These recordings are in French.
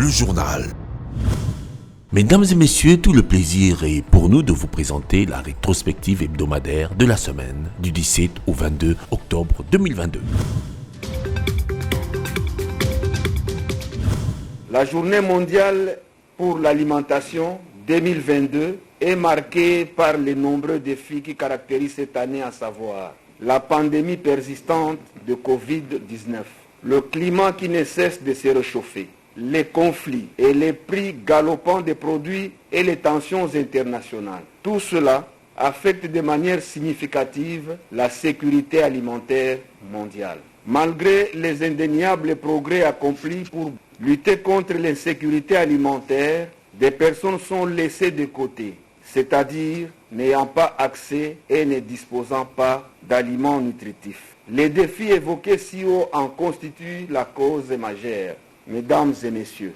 le journal. Mesdames et messieurs, tout le plaisir est pour nous de vous présenter la rétrospective hebdomadaire de la semaine du 17 au 22 octobre 2022. La journée mondiale pour l'alimentation 2022 est marquée par les nombreux défis qui caractérisent cette année, à savoir la pandémie persistante de Covid-19, le climat qui ne cesse de se réchauffer, les conflits et les prix galopants des produits et les tensions internationales. Tout cela affecte de manière significative la sécurité alimentaire mondiale. Malgré les indéniables progrès accomplis pour lutter contre l'insécurité alimentaire, des personnes sont laissées de côté, c'est-à-dire n'ayant pas accès et ne disposant pas d'aliments nutritifs. Les défis évoqués si haut en constituent la cause majeure. Mesdames et messieurs,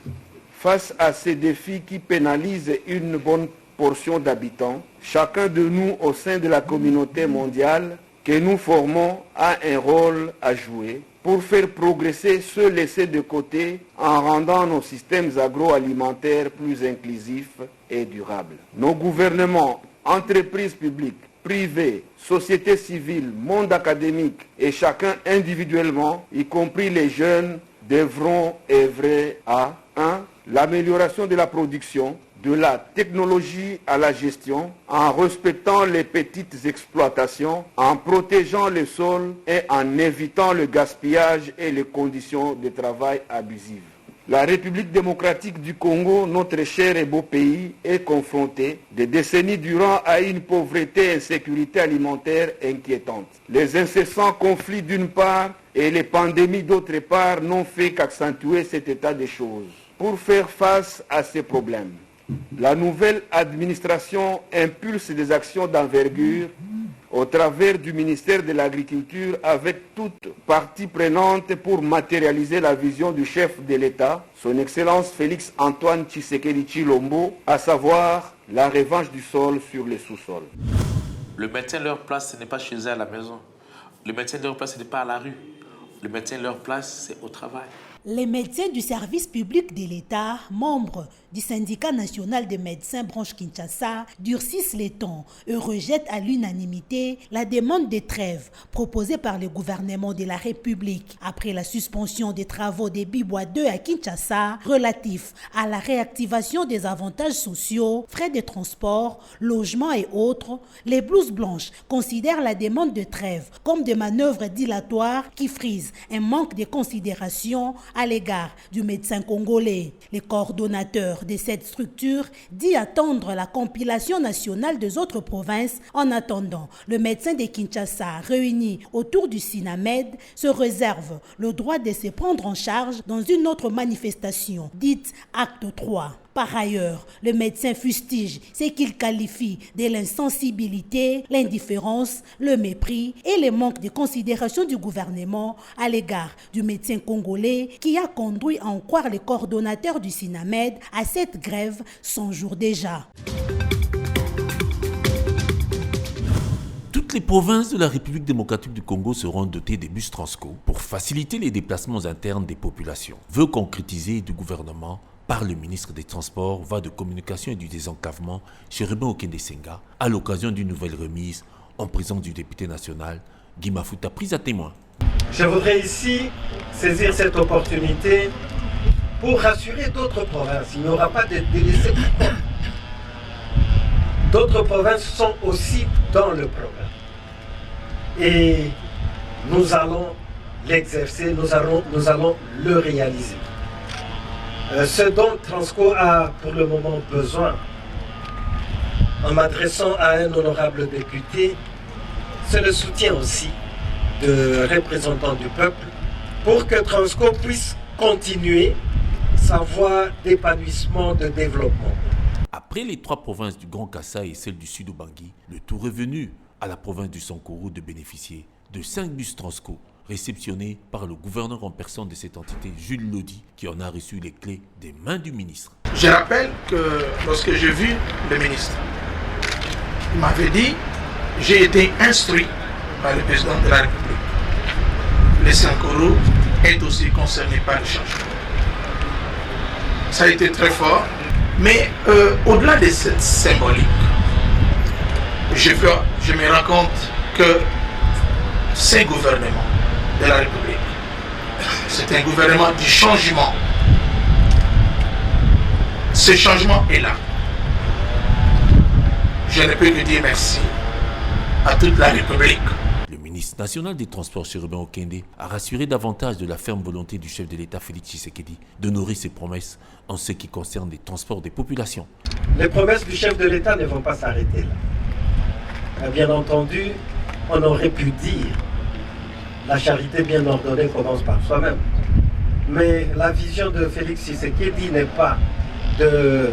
face à ces défis qui pénalisent une bonne portion d'habitants, chacun de nous au sein de la communauté mondiale que nous formons a un rôle à jouer pour faire progresser ceux laissés de côté en rendant nos systèmes agroalimentaires plus inclusifs et durables. Nos gouvernements, entreprises publiques, privées, sociétés civiles, monde académique et chacun individuellement, y compris les jeunes, devront œuvrer à 1. L'amélioration de la production, de la technologie à la gestion, en respectant les petites exploitations, en protégeant les sols et en évitant le gaspillage et les conditions de travail abusives. La République démocratique du Congo, notre cher et beau pays, est confrontée des décennies durant à une pauvreté et insécurité alimentaire inquiétante. Les incessants conflits d'une part et les pandémies d'autre part n'ont fait qu'accentuer cet état des choses. Pour faire face à ces problèmes, la nouvelle administration impulse des actions d'envergure au travers du ministère de l'Agriculture avec toute partie prenante pour matérialiser la vision du chef de l'État, son Excellence Félix Antoine Tshisekedi Tshilombo, à savoir la revanche du sol sur les sous-sols. Le maintien de leur place, ce n'est pas chez eux à la maison. Le maintien de leur place, ce n'est pas à la rue. Le maintien de leur place, c'est au travail. Les médecins du service public de l'État, membres du syndicat national des médecins branche Kinshasa, durcissent les tons et rejettent à l'unanimité la demande de trêve proposée par le gouvernement de la République après la suspension des travaux des Bibois 2 à Kinshasa relatifs à la réactivation des avantages sociaux, frais de transport, logement et autres. Les blouses blanches considèrent la demande de trêve comme des manœuvres dilatoires qui frisent un manque de considération à l'égard du médecin congolais. Les coordonnateurs de cette structure dit attendre la compilation nationale des autres provinces. En attendant, le médecin de Kinshasa réuni autour du SINAMED se réserve le droit de se prendre en charge dans une autre manifestation, dite Acte 3. Par ailleurs, le médecin fustige ce qu'il qualifie de l'insensibilité, l'indifférence, le mépris et le manque de considération du gouvernement à l'égard du médecin congolais qui a conduit à en croire les coordonnateurs du SINAMED à cette grève 100 jours déjà. Toutes les provinces de la République démocratique du Congo seront dotées de bus Transco pour faciliter les déplacements internes des populations. Vœu concrétisé du gouvernement par le ministre des Transports, voies de communication et du désenclavement, Chérubin Okende-Senga, à l'occasion d'une nouvelle remise en présence du député national, Guy Mafuta, prise à témoin. Je voudrais ici saisir cette opportunité pour rassurer d'autres provinces. Il n'y aura pas de délaissés. D'autres provinces sont aussi dans le programme. Et nous allons l'exercer, nous allons le réaliser. Ce dont Transco a pour le moment besoin, en m'adressant à un honorable député, c'est le soutien aussi de représentants du peuple pour que Transco puisse continuer sa voie d'épanouissement, de développement. Après les 3 provinces du Grand Kassai et celle du Sud-Ubangui, le tour est venu à la province du Sankuru de bénéficier de 5 bus Transco réceptionné par le gouverneur en personne de cette entité, Jules Lodi, qui en a reçu les clés des mains du ministre. Je rappelle que lorsque j'ai vu le ministre, il m'avait dit, j'ai été instruit par le président de la République. Le Sankuru est aussi concerné par le changement. ça a été très fort. Mais au-delà de cette symbolique, je me rends compte que ce gouvernement de la République, c'est un gouvernement du changement. Ce changement est là. Je ne peux que dire merci à toute la République. Le ministre national des Transports, Chérubin Okende, a rassuré davantage de la ferme volonté du chef de l'État, Félix Tshisekedi, d'honorer ses promesses en ce qui concerne les transports des populations. Les promesses du chef de l'État ne vont pas s'arrêter là. Bien entendu, on aurait pu dire la charité bien ordonnée commence par soi-même. Mais la vision de Félix Tshisekedi n'est pas de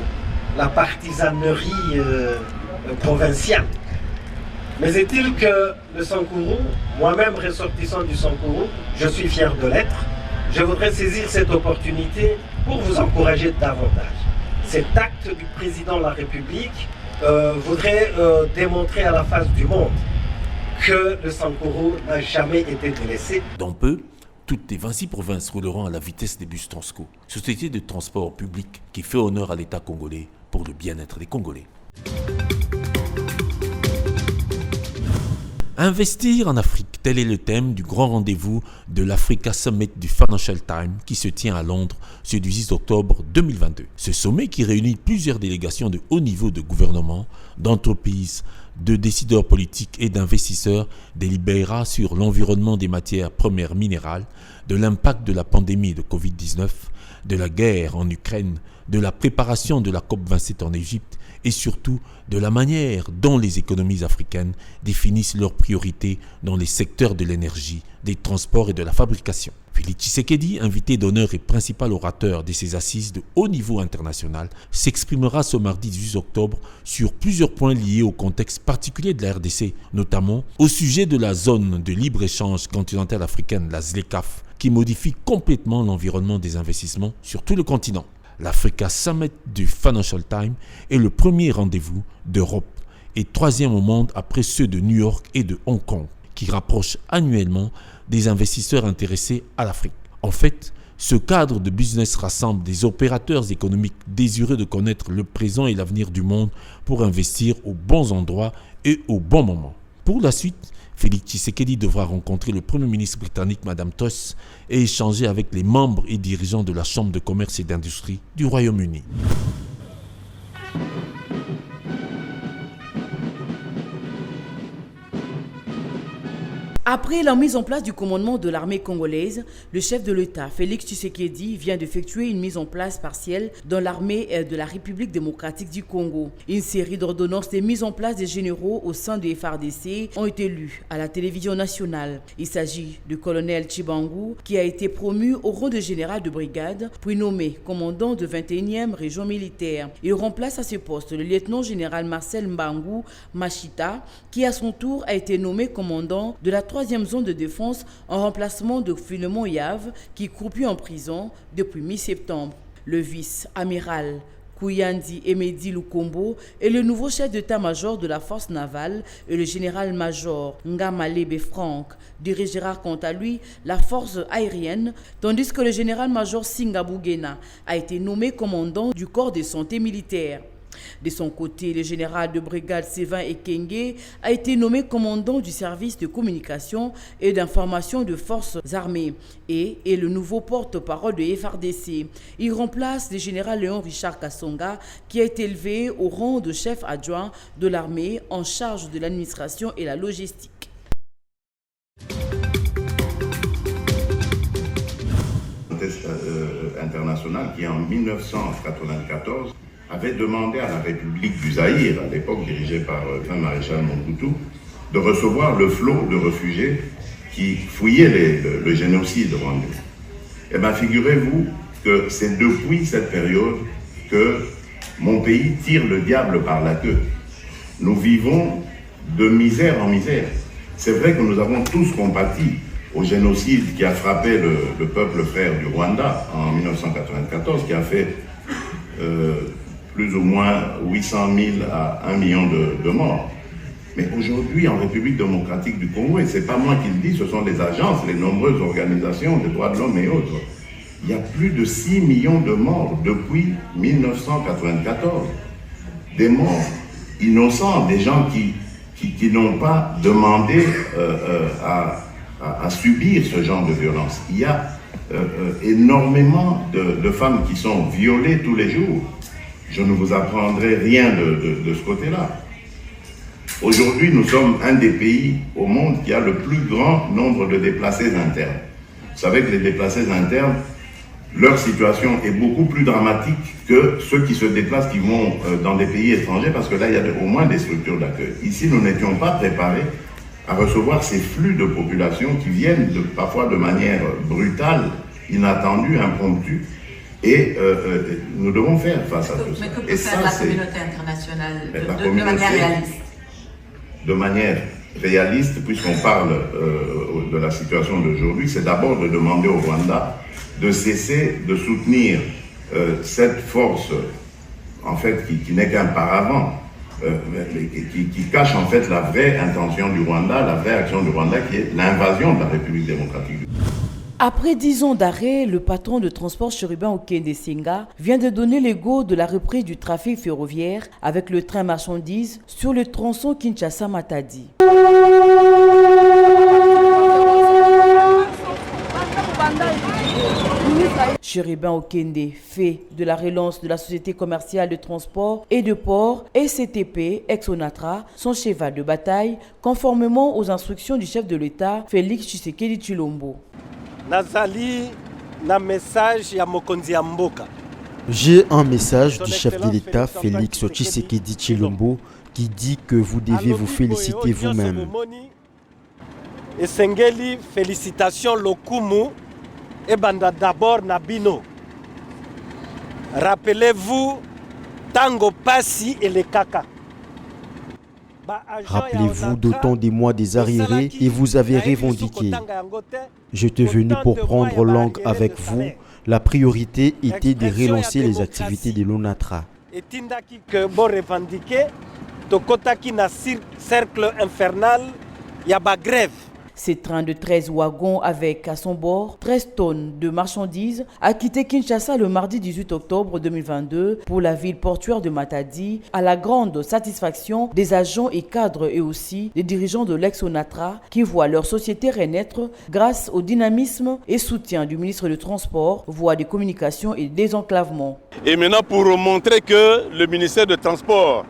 la partisanerie provinciale. Mais est-il que le Sankourou, moi-même ressortissant du Sankourou, je suis fier de l'être, je voudrais saisir cette opportunité pour vous encourager davantage. Cet acte du président de la République voudrait démontrer à la face du monde que le Sankourou n'a jamais été délaissé. Dans peu, toutes les 26 provinces rouleront à la vitesse des bus Transco, société de transport public qui fait honneur à l'État congolais pour le bien-être des Congolais. Investir en Afrique, tel est le thème du grand rendez-vous de l'Africa Summit du Financial Times qui se tient à Londres ce 10 octobre 2022. Ce sommet qui réunit plusieurs délégations de haut niveau de gouvernement, d'entreprises, de décideurs politiques et d'investisseurs délibérera sur l'environnement des matières premières minérales, de l'impact de la pandémie de Covid-19, de la guerre en Ukraine, de la préparation de la COP27 en Égypte et surtout de la manière dont les économies africaines définissent leurs priorités dans les secteurs de l'énergie, des transports et de la fabrication. Félix Tshisekedi, invité d'honneur et principal orateur de ces assises de haut niveau international, s'exprimera ce mardi 18 octobre sur plusieurs points liés au contexte particulier de la RDC, notamment au sujet de la zone de libre-échange continentale africaine, la ZLECAf, qui modifie complètement l'environnement des investissements sur tout le continent. L'Africa Summit du Financial Times est le premier rendez-vous d'Europe et troisième au monde après ceux de New York et de Hong Kong, qui rapprochent annuellement des investisseurs intéressés à l'Afrique. En fait, ce cadre de business rassemble des opérateurs économiques désireux de connaître le présent et l'avenir du monde pour investir aux bons endroits et au bon moment. Pour la suite, Félix Tshisekedi devra rencontrer le Premier ministre britannique Madame Truss et échanger avec les membres et dirigeants de la Chambre de commerce et d'industrie du Royaume-Uni. Après la mise en place du commandement de l'armée congolaise, le chef de l'État, Félix Tshisekedi, vient d'effectuer une mise en place partielle dans l'armée de la République démocratique du Congo. Une série d'ordonnances de mise en place des généraux au sein de FARDC ont été lues à la télévision nationale. Il s'agit du colonel Chibangu, qui a été promu au rang de général de brigade, puis nommé commandant de 21e région militaire. Il remplace à ce poste le lieutenant-général Marcel Mbangu Machita, qui à son tour a été nommé commandant de la 3e zone de défense en remplacement de Philemon Yave qui croupit en prison depuis mi-septembre. Le vice-amiral Kouyandi Emedi Lukombo est le nouveau chef d'état-major de la force navale et le général-major Ngamalebe Franck dirigera quant à lui la force aérienne, tandis que le général-major Singabugena a été nommé commandant du corps de santé militaire. De son côté, le général de brigade Sévin Ekenge a été nommé commandant du service de communication et d'information de forces armées et est le nouveau porte-parole de FARDC. Il remplace le général Léon Richard Kassonga qui a été élevé au rang de chef adjoint de l'armée en charge de l'administration et la logistique. International qui en 1994 avait demandé à la République du Zaïre, à l'époque dirigée par le maréchal Mobutu, de recevoir le flot de réfugiés qui fouillaient le génocide rwandais. Eh bien, figurez-vous que c'est depuis cette période que mon pays tire le diable par la queue. Nous vivons de misère en misère. C'est vrai que nous avons tous compati au génocide qui a frappé le peuple frère du Rwanda en 1994, qui a fait plus ou moins 800 000 à 1 million de morts. Mais aujourd'hui, en République démocratique du Congo, et ce n'est pas moi qui le dis, ce sont les agences, les nombreuses organisations des droits de l'homme et autres, il y a plus de 6 millions de morts depuis 1994. Des morts innocents, des gens qui n'ont pas demandé à subir ce genre de violence. Il y a énormément de femmes qui sont violées tous les jours. Je ne vous apprendrai rien de ce côté-là. Aujourd'hui, nous sommes un des pays au monde qui a le plus grand nombre de déplacés internes. Vous savez que les déplacés internes, leur situation est beaucoup plus dramatique que ceux qui se déplacent, qui vont dans des pays étrangers, parce que là, il y a au moins des structures d'accueil. Ici, nous n'étions pas préparés à recevoir ces flux de population qui viennent parfois de manière brutale, inattendue, impromptue. Et nous devons faire face à tout ça. Mais que peut faire la communauté internationale de manière réaliste? De manière réaliste, puisqu'on parle de la situation d'aujourd'hui, c'est d'abord de demander au Rwanda de cesser de soutenir cette force, en fait, qui n'est qu'un paravent, qui cache en fait la vraie intention du Rwanda, la vraie action du Rwanda, qui est l'invasion de la République démocratique du Congo. Après 10 ans d'arrêt, le patron de transport Chérubin Okende Senga vient de donner le go de la reprise du trafic ferroviaire avec le train marchandises sur le tronçon Kinshasa-Matadi. Chérubin Okende fait de la relance de la société commerciale de transport et de port SCTP ex-Onatra son cheval de bataille conformément aux instructions du chef de l'État Félix Tshisekedi Tshilombo. J'ai un message du chef de l'État Félix Tshisekedi Tshilombo qui dit que vous devez vous féliciter vous-même. Félicitations Lokumu et banda d'abord Nabino. Rappelez-vous Tango Passi et les Kaka. Rappelez-vous d'autant des mois des arriérés et vous avez revendiqué. J'étais venu pour prendre langue avec vous. La priorité était de relancer les activités de l'ONATRA. Cercle infernal, il y a pas grève. Ces trains de 13 wagons avec à son bord 13 tonnes de marchandises a quitté Kinshasa le mardi 18 octobre 2022 pour la ville portuaire de Matadi à la grande satisfaction des agents et cadres et aussi des dirigeants de l'ex-Onatra qui voient leur société renaître grâce au dynamisme et soutien du ministre du Transport, voie des communications et désenclavement. Et maintenant pour montrer que le ministère du Transport,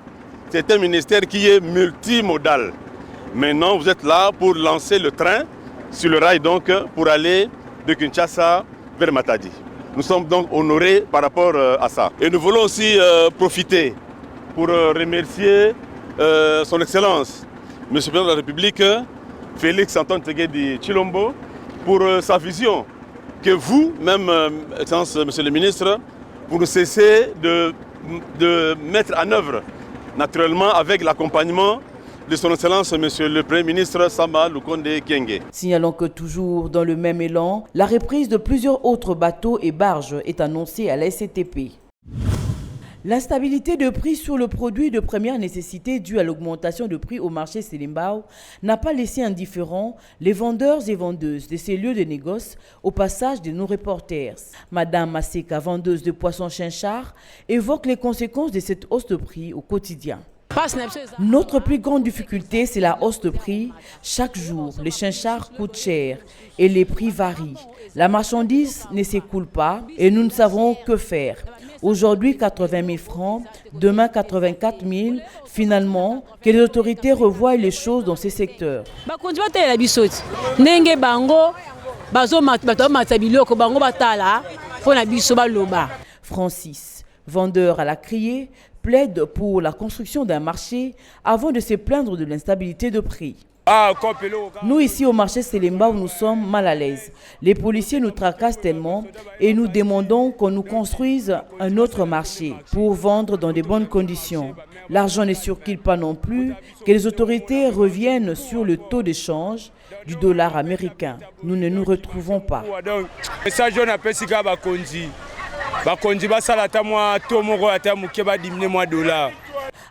c'est un ministère qui est multimodal. Maintenant, vous êtes là pour lancer le train sur le rail donc pour aller de Kinshasa vers Matadi. Nous sommes donc honorés par rapport à ça. Et nous voulons aussi profiter pour remercier son Excellence, M. le Président de la République, Félix Antoine Tshisekedi Tshilombo, pour sa vision que vous, même, Excellence, Monsieur le Ministre, vous ne cessez de mettre en œuvre, naturellement avec l'accompagnement de son Excellence, Monsieur le Premier ministre Sama Lukonde Kyenge. Signalons que toujours dans le même élan, la reprise de plusieurs autres bateaux et barges est annoncée à la SCTP. L'instabilité de prix sur le produit de première nécessité due à l'augmentation de prix au marché Selimbao n'a pas laissé indifférents les vendeurs et vendeuses de ces lieux de négoce au passage de nos reporters. Madame Maseka, vendeuse de poissons chinchard, évoque les conséquences de cette hausse de prix au quotidien. Notre plus grande difficulté, c'est la hausse de prix. Chaque jour, les chinchards coûtent cher et les prix varient. La marchandise ne s'écoule pas et nous ne savons que faire. Aujourd'hui, 80 000 francs, demain 84 000. Finalement, que les autorités revoient les choses dans ces secteurs. Francis, vendeur à la criée, plaide pour la construction d'un marché avant de se plaindre de l'instabilité de prix. Nous ici au marché Selemba, nous sommes mal à l'aise. Les policiers nous tracassent tellement et nous demandons qu'on nous construise un autre marché pour vendre dans de bonnes conditions. L'argent ne circule pas non plus, que les autorités reviennent sur le taux d'échange du dollar américain. Nous ne nous retrouvons pas.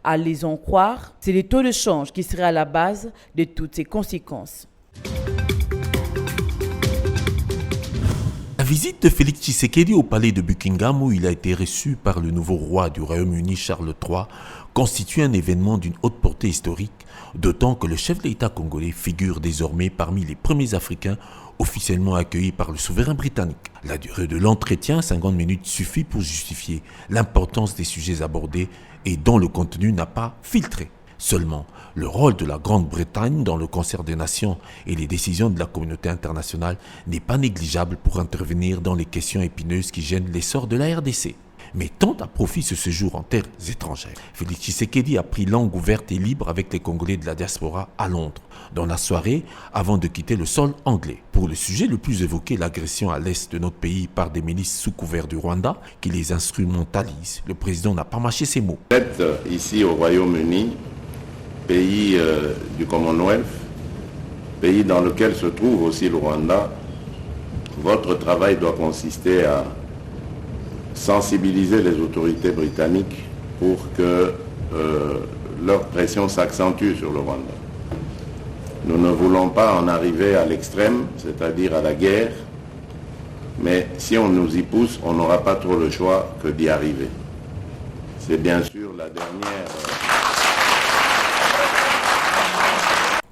À les en croire, c'est le taux de change qui sera à la base de toutes ces conséquences. La visite de Félix Tshisekedi au palais de Buckingham, où il a été reçu par le nouveau roi du Royaume-Uni Charles III, constitue un événement d'une haute portée historique, d'autant que le chef de l'État congolais figure désormais parmi les premiers Africains officiellement accueillis par le souverain britannique. La durée de l'entretien, 50 minutes, suffit pour justifier l'importance des sujets abordés et dont le contenu n'a pas filtré. Seulement, le rôle de la Grande-Bretagne dans le concert des nations et les décisions de la communauté internationale n'est pas négligeable pour intervenir dans les questions épineuses qui gênent l'essor de la RDC. Mais tant à profit ce séjour en terres étrangères. Félix Tshisekedi a pris langue ouverte et libre avec les Congolais de la diaspora à Londres, dans la soirée avant de quitter le sol anglais. Pour le sujet le plus évoqué, l'agression à l'est de notre pays par des milices sous couvert du Rwanda qui les instrumentalisent, le président n'a pas mâché ses mots. Vous êtes ici au Royaume-Uni, pays du Commonwealth, pays dans lequel se trouve aussi le Rwanda. Votre travail doit consister à sensibiliser les autorités britanniques pour que leur pression s'accentue sur le Rwanda. Nous ne voulons pas en arriver à l'extrême, c'est-à-dire à la guerre, mais si on nous y pousse, on n'aura pas trop le choix que d'y arriver. C'est bien sûr la dernière...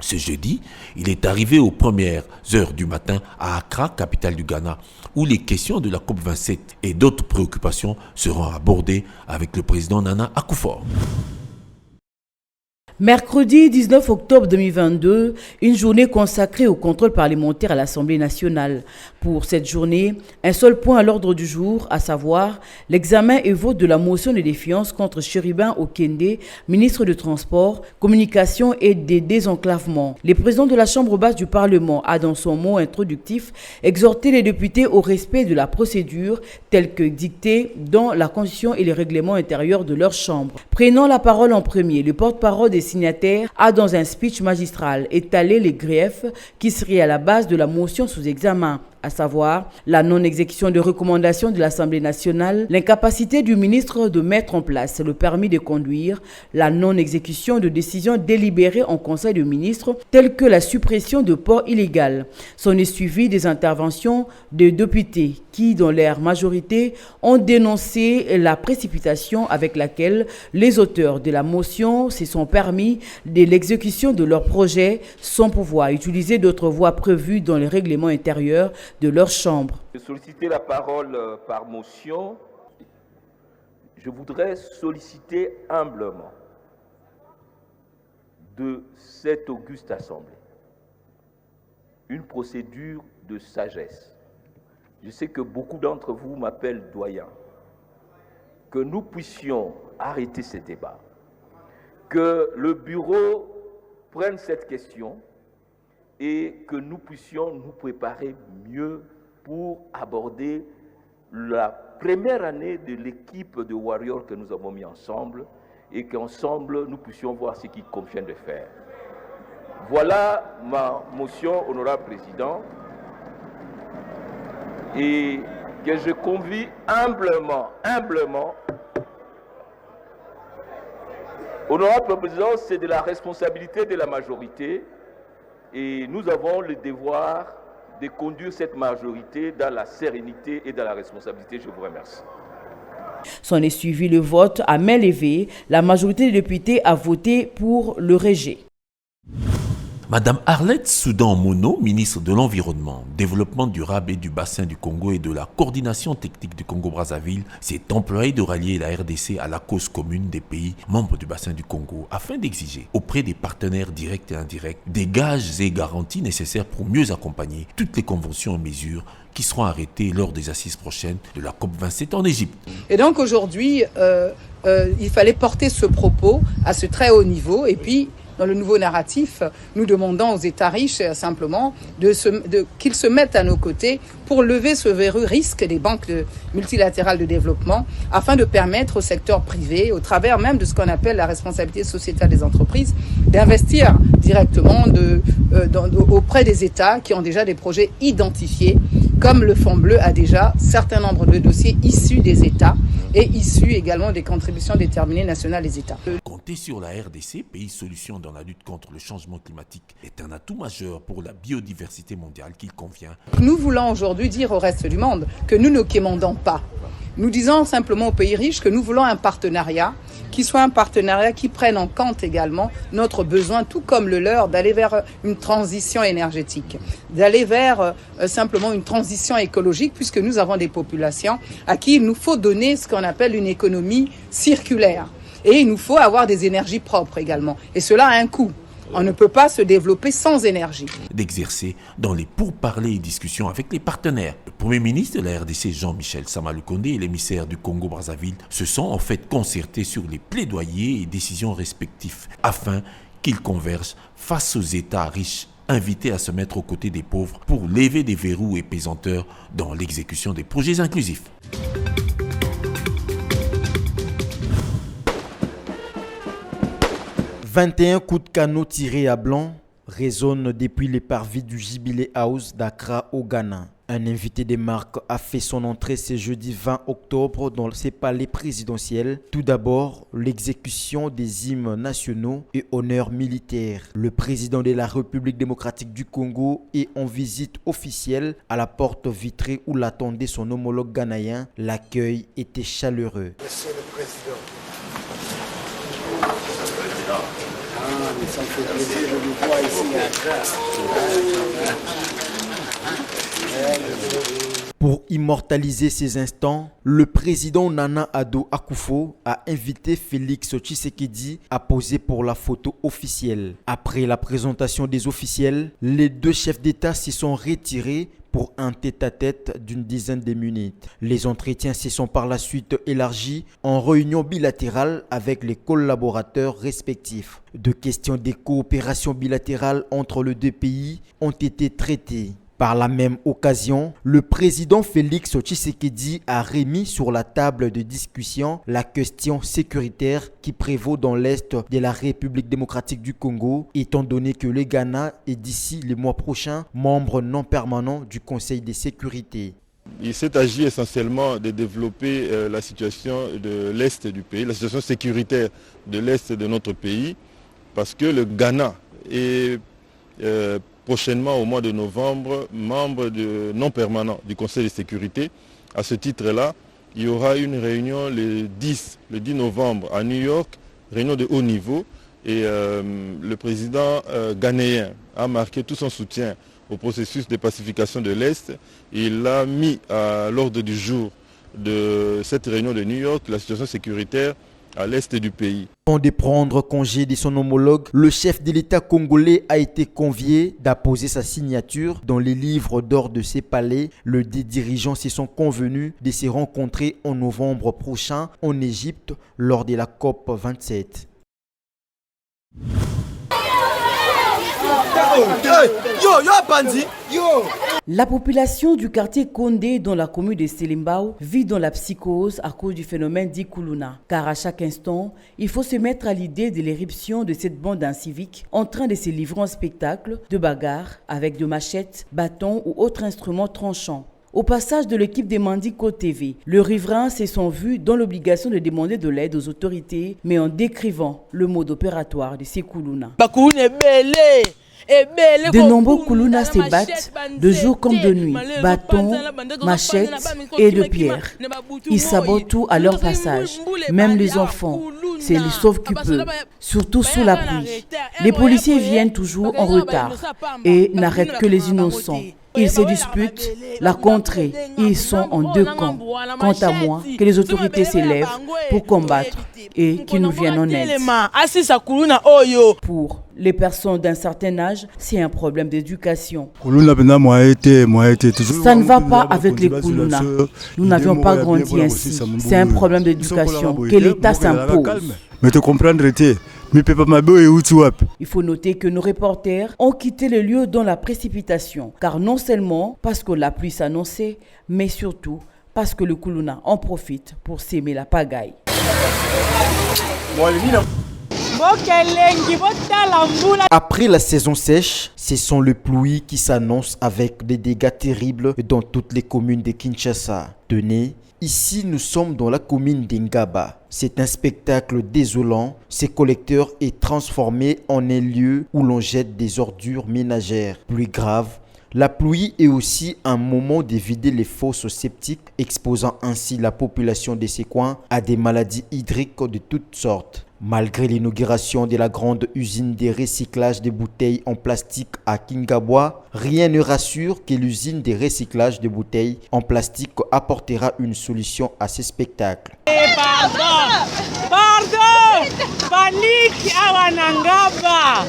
Ce jeudi, il est arrivé aux premières heures du matin à Accra, capitale du Ghana, où les questions de la COP27 et d'autres préoccupations seront abordées avec le président Nana Akufo-Addo. Mercredi 19 octobre 2022, une journée consacrée au contrôle parlementaire à l'Assemblée nationale. Pour cette journée, un seul point à l'ordre du jour, à savoir l'examen et vote de la motion de défiance contre Chérubin Okende, ministre de Transport, Communication et des Désenclavements. Le président de la Chambre basse du Parlement a, dans son mot introductif, exhorté les députés au respect de la procédure telle que dictée dans la Constitution et les règlements intérieurs de leur Chambre. Prenant la parole en premier, le porte-parole des signataires a, dans un speech magistral, étalé les griefs qui seraient à la base de la motion sous examen, à savoir la non-exécution de recommandations de l'Assemblée nationale, l'incapacité du ministre de mettre en place le permis de conduire, la non-exécution de décisions délibérées en Conseil de ministres, telles que la suppression de ports illégaux. S'en est suivi des interventions de députés qui, dans leur majorité, ont dénoncé la précipitation avec laquelle les auteurs de la motion se sont permis de l'exécution de leur projet sans pouvoir utiliser d'autres voies prévues dans les règlements intérieurs de leur chambre. De solliciter la parole par motion, je voudrais solliciter humblement de cette auguste assemblée une procédure de sagesse. Je sais que beaucoup d'entre vous m'appellent doyen. Que nous puissions arrêter ces débats, que le bureau prenne cette question et que nous puissions nous préparer mieux pour aborder la première année de l'équipe de Warriors que nous avons mis ensemble et qu'ensemble nous puissions voir ce qu'il convient de faire. Voilà ma motion, honorable président, et que je convie humblement, honorable président, c'est de la responsabilité de la majorité. Et nous avons le devoir de conduire cette majorité dans la sérénité et dans la responsabilité. Je vous remercie. S'en est suivi le vote à main levée. La majorité des députés a voté pour le rejet. Madame Arlette Soudan-Mono, ministre de l'Environnement, Développement durable et du bassin du Congo et de la coordination technique du Congo-Brazzaville, s'est employée de rallier la RDC à la cause commune des pays membres du bassin du Congo afin d'exiger auprès des partenaires directs et indirects des gages et garanties nécessaires pour mieux accompagner toutes les conventions et mesures qui seront arrêtées lors des assises prochaines de la COP27 en Égypte. Et donc aujourd'hui, il fallait porter ce propos à ce très haut niveau et puis dans le nouveau narratif, nous demandons aux États riches simplement qu'ils se mettent à nos côtés pour lever ce verrou risque des banques multilatérales de développement afin de permettre au secteur privé, au travers même de ce qu'on appelle la responsabilité sociétale des entreprises, d'investir directement auprès des États qui ont déjà des projets identifiés, comme le Fonds bleu a déjà un certain nombre de dossiers issus des États et issus également des contributions déterminées nationales des États. porté sur la RDC, pays solution dans la lutte contre le changement climatique, est un atout majeur pour la biodiversité mondiale qu'il convient. Nous voulons aujourd'hui dire au reste du monde que nous ne quémandons pas. Nous disons simplement aux pays riches que nous voulons un partenariat qui soit un partenariat qui prenne en compte également notre besoin, tout comme le leur, d'aller vers une transition énergétique, d'aller vers simplement une transition écologique, puisque nous avons des populations à qui il nous faut donner ce qu'on appelle une économie circulaire. Et il nous faut avoir des énergies propres également. Et cela a un coût. On ne peut pas se développer sans énergie. D'exercer dans les pourparlers et discussions avec les partenaires. Le Premier ministre de la RDC, Jean-Michel Sama Lukonde, et l'émissaire du Congo-Brazzaville se sont en fait concertés sur les plaidoyers et décisions respectifs afin qu'ils convergent face aux États riches invités à se mettre aux côtés des pauvres pour lever des verrous et pesanteurs dans l'exécution des projets inclusifs. « 21 coups de canot tirés à blanc résonnent depuis les parvis du Jubilee House d'Accra au Ghana. Un invité des marques a fait son entrée ce jeudi 20 octobre dans ses palais présidentiels. Tout d'abord, l'exécution des hymnes nationaux et honneurs militaires. Le président de la République démocratique du Congo est en visite officielle à la porte vitrée où l'attendait son homologue ghanéen. L'accueil était chaleureux. Monsieur le Président. Nous sommes fait plaisir de vous voir ici à Accra. Pour immortaliser ces instants, le président Nana Addo Akufo a invité Félix Tshisekedi à poser pour la photo officielle. Après la présentation des officiels, les deux chefs d'État s'y sont retirés pour un tête-à-tête d'une dizaine de minutes. Les entretiens se sont par la suite élargis en réunion bilatérale avec les collaborateurs respectifs. De questions de coopération bilatérale entre les deux pays ont été traitées. Par la même occasion, le président Félix Tshisekedi a remis sur la table de discussion la question sécuritaire qui prévaut dans l'est de la République démocratique du Congo, étant donné que le Ghana est d'ici le mois prochain membre non permanent du Conseil de sécurité. Il s'est agi essentiellement de développer la situation de l'est du pays, la situation sécuritaire de l'est de notre pays, parce que le Ghana est prochainement, au mois de novembre, membre non permanent du Conseil de sécurité. À ce titre-là, il y aura une réunion le 10 novembre à New York, réunion de haut niveau. Et le président ghanéen a marqué tout son soutien au processus de pacification de l'Est. Il a mis à l'ordre du jour de cette réunion de New York la situation sécuritaire à l'est du pays. Avant de prendre congé de son homologue, le chef de l'État congolais a été convié d'apposer sa signature dans les livres d'or de ses palais. Les deux dirigeants se sont convenus de se rencontrer en novembre prochain en Égypte lors de la COP 27. La population du quartier Kondé dans la commune de Selimbao vit dans la psychose à cause du phénomène d'Ikuluna. Car à chaque instant, il faut se mettre à l'idée de l'éruption de cette bande incivique en train de se livrer en spectacle de bagarres avec de machettes, bâtons ou autres instruments tranchants. Au passage de l'équipe des Mandiko TV, le riverain se sont vus dans l'obligation de demander de l'aide aux autorités, mais en décrivant le mode opératoire de ces Kuluna. De nombreux Kuluna se battent de jour comme de nuit, bâtons, machettes et de pierres. Ils sabotent tout à leur passage, même les enfants. C'est les sauve qui peut, surtout sous la pluie. Les policiers viennent toujours en retard et n'arrêtent que les innocents. Ils se disputent la contrée. Ils sont en deux camps. Quant à moi, que les autorités s'élèvent pour combattre et qu'ils nous viennent en aide. Pour les personnes d'un certain âge, c'est un problème d'éducation. Ça ne va pas avec les Kuluna. Nous n'avions pas grandi ainsi. C'est un problème d'éducation que l'État s'impose. Il faut noter que nos reporters ont quitté le lieu dans la précipitation, car non seulement parce que la pluie s'annonçait, mais surtout parce que le Kuluna en profite pour s'aimer la pagaille. Après la saison sèche, ce sont les pluies qui s'annoncent avec des dégâts terribles dans toutes les communes de Kinshasa. Tenez, ici nous sommes dans la commune d'Ingaba. C'est un spectacle désolant. Ce collecteur est transformé en un lieu où l'on jette des ordures ménagères. Plus grave, la pluie est aussi un moment de vider les fosses septiques, exposant ainsi la population de ces coins à des maladies hydriques de toutes sortes. Malgré l'inauguration de la grande usine de recyclage des bouteilles en plastique à Kingabwa, rien ne rassure que l'usine de recyclage des bouteilles en plastique apportera une solution à ces spectacles. Pardon, panique à Wanangaba.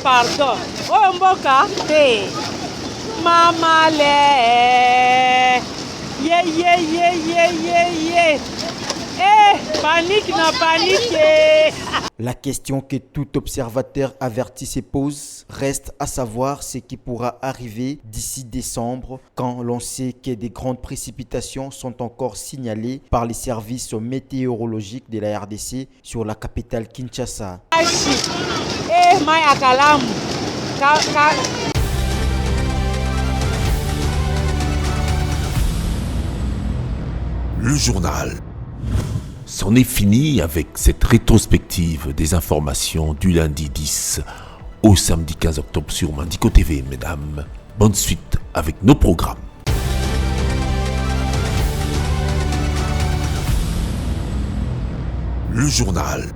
Pardon. Oh mboka, hey. Mama le. Panique. La question que tout observateur averti se pose reste à savoir ce qui pourra arriver d'ici décembre, quand l'on sait que des grandes précipitations sont encore signalées par les services météorologiques de la RDC sur la capitale Kinshasa. Le journal. C'en est fini avec cette rétrospective des informations du lundi 10 au samedi 15 octobre sur Mandiko TV, mesdames. Bonne suite avec nos programmes. Le journal.